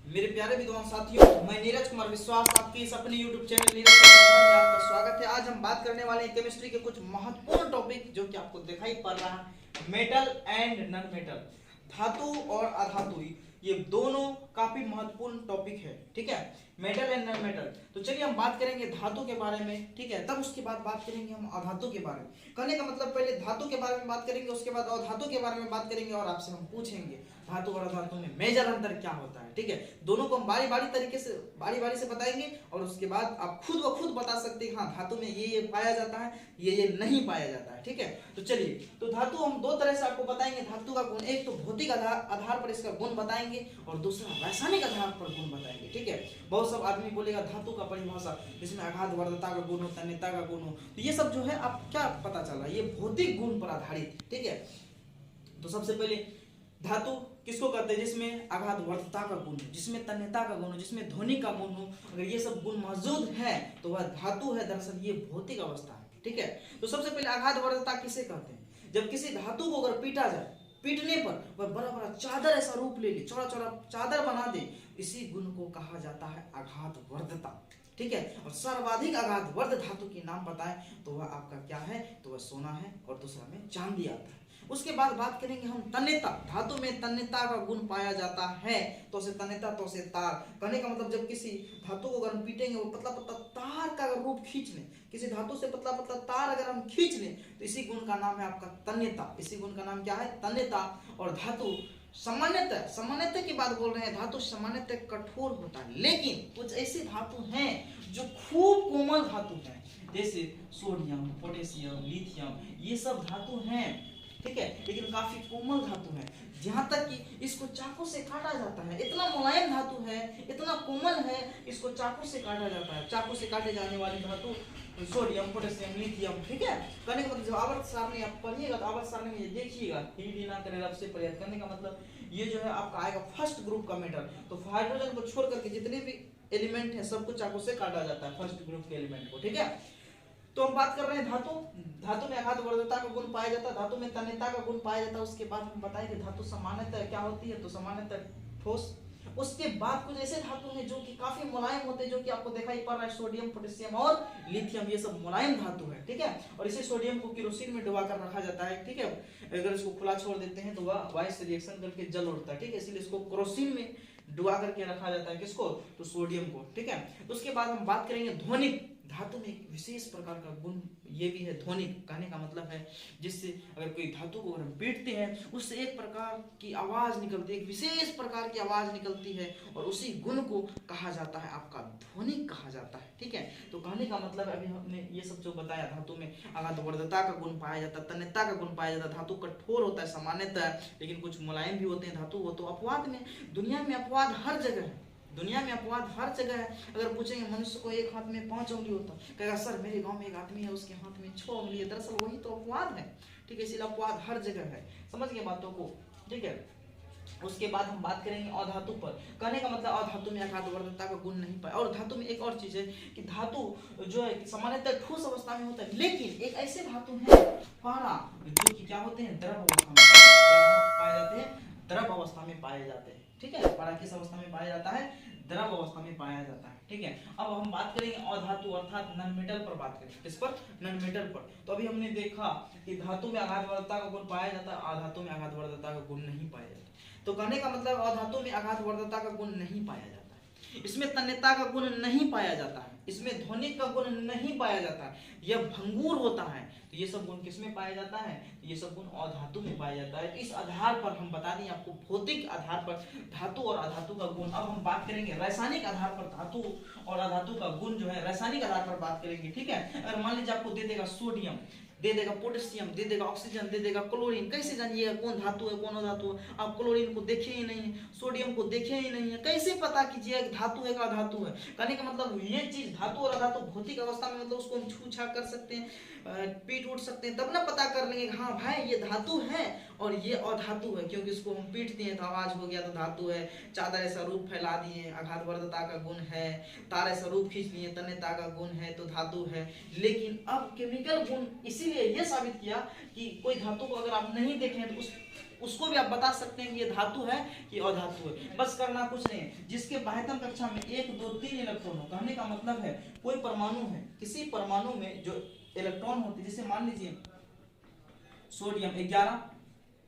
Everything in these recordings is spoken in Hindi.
मेरे प्यारे विद्वान साथियों, मैं नीरज कुमार विश्वास आपके इस अपने YouTube चैनल नीरज कुमार में आपका स्वागत है। आज हम बात करने वाले हैं केमिस्ट्री के कुछ महत्वपूर्ण टॉपिक जो कि आपको दिखाई पड़ रहा है, मेटल एंड नॉन मेटल, धातु और अधातु। ये दोनों काफी महत्वपूर्ण टॉपिक है, ठीक है, मेटल एंड नॉन मेटल। तो चलिए हम बात करेंगे धातु के बारे में, ठीक है, तब उसके बाद बात करेंगे हम अधातु के बारे में। कहने का मतलब पहले धातु के बारे में बात करेंगे, उसके बाद अधातु के बारे में बात करेंगे और आपसे हम पूछेंगे धातु और अधातु में मेजर अंतर क्या होता है, ठीक है। दोनों को हम बारी बारी से बताएंगे और उसके बाद आप खुद ब खुद बता सकते हैं, हाँ धातु में ये पाया जाता है, ये नहीं पाया जाता है, ठीक है। तो चलिए, तो धातु हम दो तरह से आपको बताएंगे धातु का गुण। एक तो भौतिक आधार पर इसका गुण बताएंगे और दूसरा रासायनिक आधार पर गुण बताएंगे, ठीक है। बहुत सब आदमी बोलेगा धातु का परिभाषा, जिसमें आघात वर्धता का गुण हो, तन्यता का गुण हो, तो ये सब जो है आप क्या पता चला, ये भौतिक गुण पर आधारित, ठीक है। तो सबसे पहले धातु किसको कहते हैं? जिसमें आघात वर्धता का गुण हो, जिसमें तन्यता का गुण हो, जिसमें ध्वनि का गुण हो, अगर ये सब गुण मौजूद है तो वह धातु है। दरअसल ये भौतिक अवस्था है, ठीक है। तो सबसे पहले आघात वर्धता किसे कहते हैं? जब किसी धातु को अगर पीटा जाए, पीटने पर वह बड़ा बड़ा चादर ऐसा रूप ले ले, चौड़ा चौड़ा चादर बना दे, इसी गुण को कहा जाता है आघात वर्धता, ठीक है। और सर्वाधिक आघात वर्ध धातु के नाम बताएं तो वह आपका क्या है? तो वह सोना है और दूसरा में चांदी आता है। उसके बाद बात करेंगे हम तन्यता। धातु में तन्यता का गुण पाया जाता है, तो से तन्यता तो से तार। कहने का मतलब जब किसी धातु को अगर हम पीटेंगे, वो पतला पतला तार का रूप खींच लें, किसी धातु से पतला पतला तार अगर हम खींच लें, तो इसी गुण का नाम है आपका तन्यता। इसी गुण का नाम क्या है? तन्यता। और धातु सामान्यतः की बात बोल रहे हैं, धातु सामान्यतः कठोर होता है, लेकिन कुछ ऐसे धातु हैं जो खूब कोमल धातु हैं, जैसे सोडियम, पोटेशियम, लिथियम, ये सब धातु हैं, ठीक है, लेकिन काफी कोमल धातु है। जहां तक कि इसको चाकू से काटा जाता है, इतना मुलायम धातु है, इतना कोमल है, इसको चाकू से काटा जाता है। चाकू से काटे जाने वाली धातु सोडियम, पोटेशियम, लिथियम, ठीक है। कहने का मतलब जब आवर्त सारणी आप पढ़िएगा तो आवर्त सारणी में देखिएगा, ही ना करे रब से प्रयास। करने का मतलब ये जो है आपका आएगा फर्स्ट ग्रुप का मेटल। तो हाइड्रोजन को छोड़ करके जितने भी एलिमेंट है सबको चाकू से काटा जाता है, फर्स्ट ग्रुप के एलिमेंट को, ठीक है। तो हम बात कर रहे हैं धातु में आघात वर्धता का गुण पाया जाता है, धातु में तन्यता का गुण पाया जाता है। उसके बाद हम बताएंगे धातु सामान्यतः क्या होती है, तो सामान्यतः ठोस। उसके बाद कुछ ऐसे धातु हैं जो कि काफी मुलायम होते हैं, जो कि आपको दिखाई पड़ रहा है, सोडियम, पोटेशियम और लिथियम, ये सब मुलायम धातु है, ठीक है। और इसे सोडियम को केरोसिन में डुबा कर रखा जाता है, ठीक है। अगर इसको खुला छोड़ देते हैं तो वह वायु से रिएक्शन करके जल उठता है, ठीक है, इसलिए इसको केरोसिन में डुबा करके रखा जाता है। किसको? तो सोडियम को, ठीक है। उसके बाद हम बात करेंगे ध्वनिक। धातु में एक विशेष प्रकार का गुण ये भी है ध्वनिक। कहने का मतलब है जिससे अगर कोई धातु को अगर हम पीटते हैं, उससे एक प्रकार की आवाज निकलती है, एक विशेष प्रकार की आवाज निकलती है, और उसी गुण को कहा जाता है आपका ध्वनिक कहा जाता है, ठीक है। तो कहने का मतलब अभी हमने ये सब जो बताया, धातु में आघात वर्धता का गुण पाया जाता है, तन्यता का गुण पाया जाता है, धातु कठोर होता है सामान्यतः, लेकिन कुछ मुलायम भी होते हैं धातु। वो तो अपवाद में, दुनिया में अपवाद हर जगह है, दुनिया में अपवाद हर जगह है। अगर पूछेंगे मनुष्य को एक हाथ में 5 उंगली होता, कहेगा सर मेरे गांव में एक आदमी है उसके हाथ में 6 उंगली है। दरअसल वही तो अपवाद है, ठीक है, इसलिए अपवाद हर जगह है। समझ गए बातों को, ठीक है। उसके बाद हम बात करेंगे अधातु पर। कहने का मतलब अधातु में आघात वर्धता का गुण नहीं पाया। और धातु में एक और चीज है कि धातु जो है सामान्यतः ठोस अवस्था में होता है, लेकिन एक ऐसे धातु है पारा जो कि क्या होते हैं, द्रव अवस्था में पाए जाते हैं, द्रव अवस्था में पाए जाते हैं, ठीक है। पारा किस अवस्था में पाया जाता है? द्रव अवस्था में पाया जाता है, ठीक है। अब हम बात करेंगे अधातु अर्थात नॉन मेटल पर बात करेंगे। किस पर? नॉन मेटल पर। तो अभी हमने देखा कि धातु में आघात वर्धता का गुण पाया जाता है, अधातु में आघात वर्धता का गुण नहीं पाया जाता। तो कहने का मतलब अधातु में आघात वर्धता का गुण नहीं पाया जाता है, इसमें तन्यता का गुण नहीं पाया जाता है, इसमें ध्वनिक का गुण नहीं पाया जाता है, यह भंगुर होता है। तो ये सब गुण किसमें पाया जाता है? तो ये सब गुण अधातु में पाया जाता है। इस आधार पर हम बता दें आपको, भौतिक आधार पर धातु और अधातु का गुण। अब हम बात करेंगे रासायनिक आधार पर धातु और अधातु का गुण जो है रासायनिक आधार पर बात करेंगे, ठीक है। अगर मान लीजिए आपको दे देगा सोडियम, दे देगा पोटेशियम, दे देगा ऑक्सीजन, दे देगा क्लोरीन, कैसे जानिएगा कौन धातु है कौन अधातु है? आप क्लोरीन को देखे ही नहीं है, सोडियम को देखे ही नहीं है, कैसे पता कीजिएगा धातु है का अधातु है? कहने का मतलब ये चीज धातु और अधातु भौतिक अवस्था में, मतलब उसको हम छू छा कर सकते हैं, पीट उठ सकते हैं, तब ना पता कर लेंगे हाँ भाई ये धातु है और ये अधातु है क्योंकि इसको हम पीटते हैं तो आवाज हो गया तो धातु है। चादर ऐसा रूप फैला दिए, आघातवर्धता का गुण है। तार ऐसा रूप खींच लिए, तन्यता का गुण है तो धातु है। लेकिन अब केमिकल गुण इसीलिए ये साबित किया कि कोई धातु को अगर आप नहीं देखें तो उसको भी आप बता सकते हैं कि ये धातु है कि अधातु है। बस करना कुछ नहीं है। जिसके बाह्यतम कक्षा में 1 2 3 इलेक्ट्रॉन हो, कहने का मतलब है कोई परमाणु है, किसी परमाणु में जो इलेक्ट्रॉन होते हैं, जैसे मान लीजिए सोडियम 11,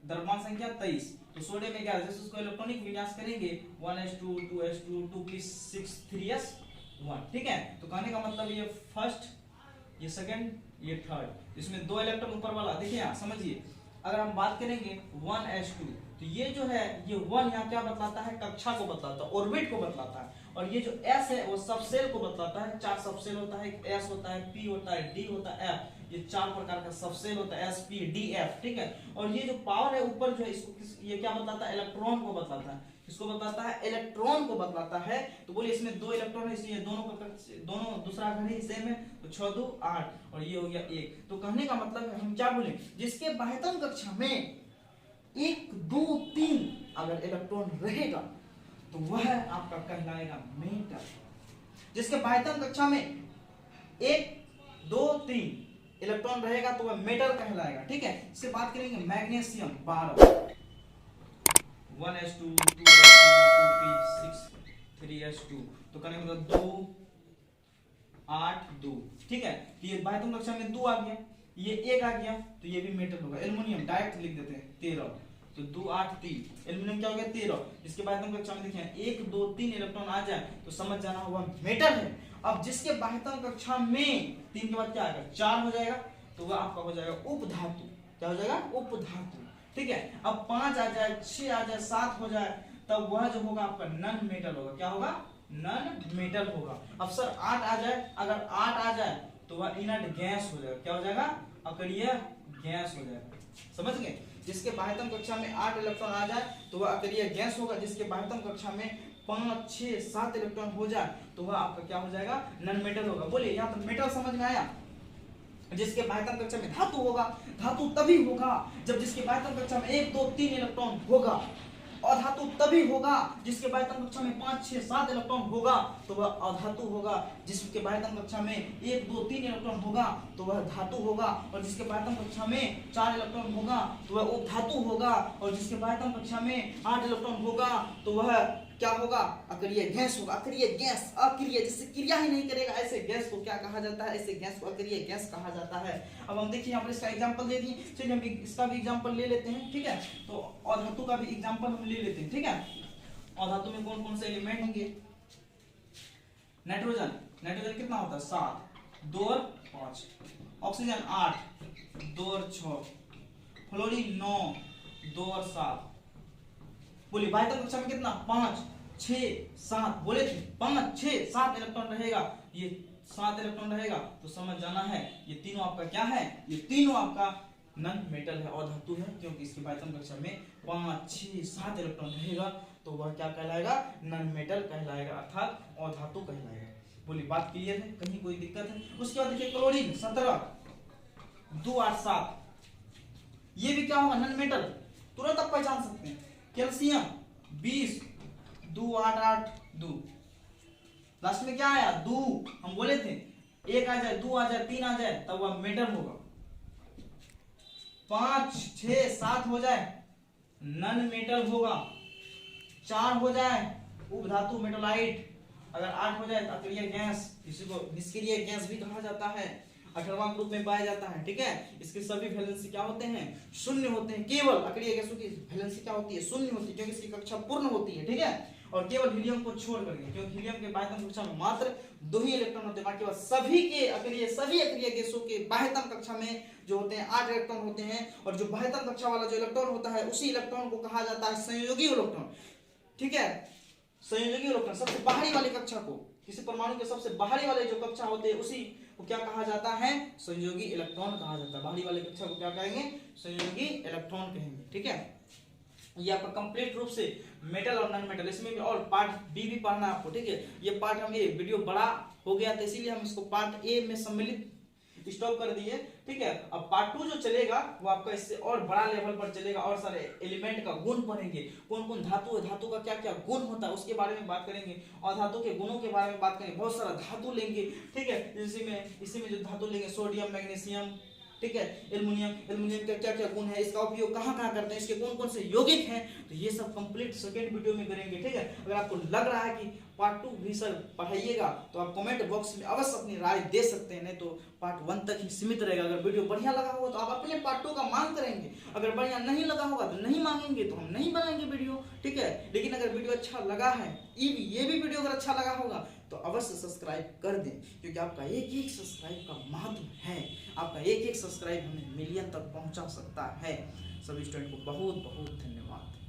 द्रव्यमान संख्या 23, तो सोडियम 11, जैसे उसको इलेक्ट्रॉनिक विन्यास करेंगे 1s2 2s2 2p6 3s1, ठीक है। तो कहने का मतलब ये फर्स्ट, ये सेकंड, ये थर्ड, इसमें 2 इलेक्ट्रॉन ऊपर वाला, देखिए यहाँ समझिए। अगर हम बात करेंगे 1s2, तो ये जो है ये 1 यहाँ क्या बतलाता है, कक्षा को बतलाता है, ऑर्बिट को बतलाता है। और ये जो s है वो सबसेल को बतलाता है। 4 सबसेल होता है, s होता है, p होता है, d होता है, f, ये 4 प्रकार का सबसेल होता है, s p d f, ठीक है। और ये जो पावर है ऊपर जो है इसको ये क्या बतलाता है, इलेक्ट्रॉन को बतलाता है। किसको बतलाता है, इलेक्ट्रॉन को बतलाता है। तो बोलिए इसमें 2 इलेक्ट्रॉन है, इसलिए दोनों दूसरा घर ही सेम है, तो 6 2 8 और ये हो गया 1। तो कहने का मतलब हम क्या बोले, जिसके बाह्यतम कक्षा में 1 2 3 अगर इलेक्ट्रॉन रहेगा तो वह आपका कहलाएगा मेटल। जिसके बाह्यतम कक्षा में 1 2 3 इलेक्ट्रॉन रहेगा तो वह मेटल कहलाएगा, ठीक है। इससे बात करेंगे magnesium 12, 1s2 2s2 2p6 3s2, तो कहने का मतलब 2 8 2, ठीक है। तो ये बाह्यतम कक्षा में 2 आ गया, ये 1 आ गया, तो ये भी मेटल होगा। एल्युमिनियम डायरेक्ट लिख देते हैं 13, तो 2 8 3, एल्युमिनियम क्या हो गया 13। इसके बाह्यतम कक्षा में देखिए 1 2 3 इलेक्ट्रॉन आ जाए तो समझ जाना होगा मेटल है। अब जिसके बाह्यतम कक्षा में 3 के बाद क्या आएगा, 4 हो जाएगा, तो वह आपका हो जाएगा उपधातु। क्या हो जाएगा, उपधातु, ठीक है। अब 5 आ जाए, 6 आ जाए, 7 हो जाए, तब वह जो होगा आपका नन मेटल होगा। क्या होगा, नन मेटल होगा। अब सर 8 आ जाए, अगर 8 आ जाए तो वह इनर्ट गैस हो जाएगा। क्या हो जाएगा, अकड़ीय गैस हो जाएगा। समझ गए, जिसके बाह्यतम कक्षा में 8 इलेक्ट्रॉन आ जाए तो वह अकड़ीय गैस होगा। जिसके बाह्यतम कक्षा में 5 6 7 इलेक्ट्रॉन हो जाए तो वह आपका क्या हो जाएगा, नन मेटल होगा। बोलिए यहाँ तो मेटल समझ में आया। जिसके बाह्यतम कक्षा में धातु होगा, धातु तभी होगा जब जिसके बाह्यतम कक्षा में 1 2 3 इलेक्ट्रॉन होगा। अधातु तभी होगा जिसके बाह्यतम कक्षा में 5 6 7 इलेक्ट्रॉन होगा तो वह अधातु होगा। जिसके बाह्यतम कक्षा में 1 2 3 इलेक्ट्रॉन होगा तो वह धातु होगा। और जिसके बाह्यतम कक्षा में 4 इलेक्ट्रॉन होगा तो वह उपधातु होगा। और जिसके बाह्यतम कक्षा में 8 इलेक्ट्रॉन होगा तो वह क्या होगा, अक्रिय गैस होगा। अक्रिय गैस, अक्रिय जिससे क्रिया ही नहीं करेगा ऐसे गैस को क्या कहा जाता है, ऐसे गैस को अक्रिय गैस कहा जाता है। अब हम देखिए यहाँ पर इसका एग्जांपल दे दिए, चलिए हम इसका भी एग्जांपल ले लेते हैं, ठीक है। तो अधातु का भी एग्जांपल हम ले लेते हैं, ठीक है। अधातु में कौन कौन से एलिमेंट होंगे, नाइट्रोजन, नाइट्रोजन कितना होता है 7 2 और 5, ऑक्सीजन 8 2 और 6, फ्लोरीन 9 2 और 7। बोलिए बाह्यतम कक्षा में कितना 5 6 7, बोले थे 5 6 7 इलेक्ट्रॉन रहेगा, ये 7 इलेक्ट्रॉन रहेगा तो समझ जाना है ये तीनों आपका क्या है, ये तीनों आपका नन मेटल है, अधातु है। क्योंकि इसकी बाह्यतम कक्षा में 5 6 7 इलेक्ट्रॉन रहेगा तो वह क्या कहलाएगा, नन मेटल कहलाएगा, अर्थात अधातु कहलाएगा। बोलिए बात क्लियर है, कहीं कोई दिक्कत है। उसके बाद देखिए क्लोरीन 17 2 8 7, ये भी क्या होगा, नन मेटल, तुरंत आप पहचान सकते हैं। कैल्शियम 20 2 8 8 2, लास्ट में क्या आया 2, हम बोले थे 1 आ जाए 2 आ जाए 3 आ जाए तब वह मेटल होगा। 5 6 7 हो जाए नन मेटल होगा, 4 हो जाए उपधातु मेटलाइट, अगर 8 हो जाए तो अक्रिय गैस, इसी को निष्क्रिय गैस भी कहा जाता है, 18वां ग्रुप में पाया जाता है, ठीक है। इसके सभी वैलेंसी क्या होते हैं, शून्य होते हैं। केवल अक्रिय गैसों की वैलेंसी क्या होती है, शून्य होती है, क्योंकि इसकी कक्षा पूर्ण होती है, ठीक है। और केवल हीलियम को छोड़ करके, क्योंकि हीलियम के बाह्यतम कक्षा में मात्र 2 ही इलेक्ट्रॉन होते हैं, बाकी बात सभी अक्रिय गैसों के बाह्यतम कक्षा में जो होते हैं 8 इलेक्ट्रॉन होते हैं। और जो बाह्यतम कक्षा वाला जो इलेक्ट्रॉन होता है उसी इलेक्ट्रॉन को कहा जाता है संयोगी इलेक्ट्रॉन, ठीक है। संयोगी इलेक्ट्रॉन सबसे बाहरी वाली कक्षा को, किसी परमाणु के सबसे बाहरी वाले जो कक्षा होते हैं उसी को क्या कहा जाता है, संयोगी इलेक्ट्रॉन कहा जाता है। बाहरी वाले कक्षा को क्या कहेंगे, संयोगी इलेक्ट्रॉन कहेंगे, ठीक है। ये आपका कंप्लीट रूप से मेटल और नॉन मेटल, इसमें भी और पार्ट बी भी पढ़ना आपको, ठीक है। ये पार्ट हम, ये वीडियो बड़ा हो गया था इसीलिए हम इसको पार्ट ए में सम्मिलित स्टॉप कर दिए, ठीक है। अब पार्ट 2 जो चलेगा वो आपका इससे और बड़ा लेवल पर चलेगा, और सारे एलिमेंट का गुण पढ़ेंगे, कौन कौन धातु है, धातु का क्या क्या गुण होता है उसके बारे में बात करेंगे, और धातु के गुणों के बारे में बात करेंगे। बहुत सारा धातु लेंगे, ठीक है। इसी में जो धातु लेंगे सोडियम, मैग्नीशियम, ठीक है, एल्युमिनियम का क्या क्या गुण है, इसका उपयोग कहाँ कहाँ करते हैं, इसके कौन कौन से यौगिक हैं, तो ये सब कंप्लीट सेकंड वीडियो में करेंगे, ठीक है। अगर आपको लग रहा है कि पार्ट 2 भी सर पढ़ाइएगा तो आप कमेंट बॉक्स में अवश्य अपनी राय दे सकते हैं, नहीं तो पार्ट 1 तक ही सीमित रहेगा। अगर वीडियो बढ़िया लगा होगा तो आप अपने पार्ट 2 का मांग करेंगे, अगर बढ़िया नहीं लगा होगा तो नहीं मांगेंगे, तो हम नहीं बनाएंगे वीडियो, ठीक है। लेकिन अगर वीडियो अच्छा लगा है, ये भी वीडियो अगर अच्छा लगा होगा तो अवश्य सब्सक्राइब कर दें, क्योंकि आपका एक एक सब्सक्राइब का महत्व है, आपका एक एक सब्सक्राइब हमें मिलियन तक पहुंचा सकता है। सभी स्टूडेंट को बहुत बहुत धन्यवाद।